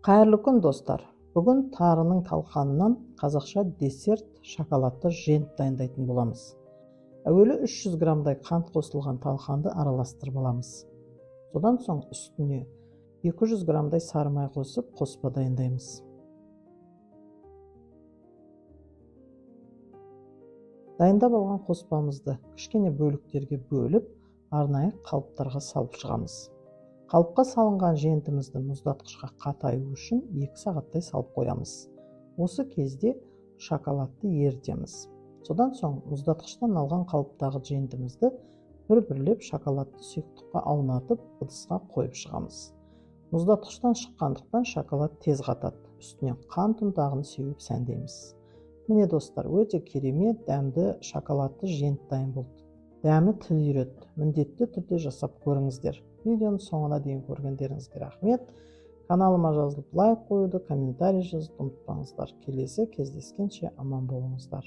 Қайырлы күн достар. Бүгін тарының талқанынан қазақша десерт шоколадты жент дайындайтын боламыз. Әуелі 300 грамдай қант қосылған талқанды араластырып аламыз. Содан соң үстіне 200 грамдай сары май қосып қоспа дайындаймыз. Дайындап алған қоспамызды кішкене бөліктерге бөліп, арнайы қалыптарға салып шығамыз. Қалыпқа салынған жентімізді мұздатқышқа қатаю үшін 2 сағаттай салып қоямыз. Осы кезде шоколадты ерітеміз. Содан соң мұздатқыштан алған қалыптағы жентімізді бір-бірлеп шоколадты сұйықтыққа аунатып, ыдысқа қойып шығамыз. Мұздатқыштан шыққандықтан шоколад тез қатады. Үстіне қант ұнтағын сеуіп сәндейміз. Міне достар, өте керемет дәмді шоколадты жент дайын болды. Дәмі тіл үйретті. Міндетті түрде жасап көріңіздер. Видеоны соңына дейін көргендеріңізге рахмет. Каналыма жазылып лайк қоюды, комментарий жазуды ұмытпаңыздар. Келесі кездескенше аман болыңыздар.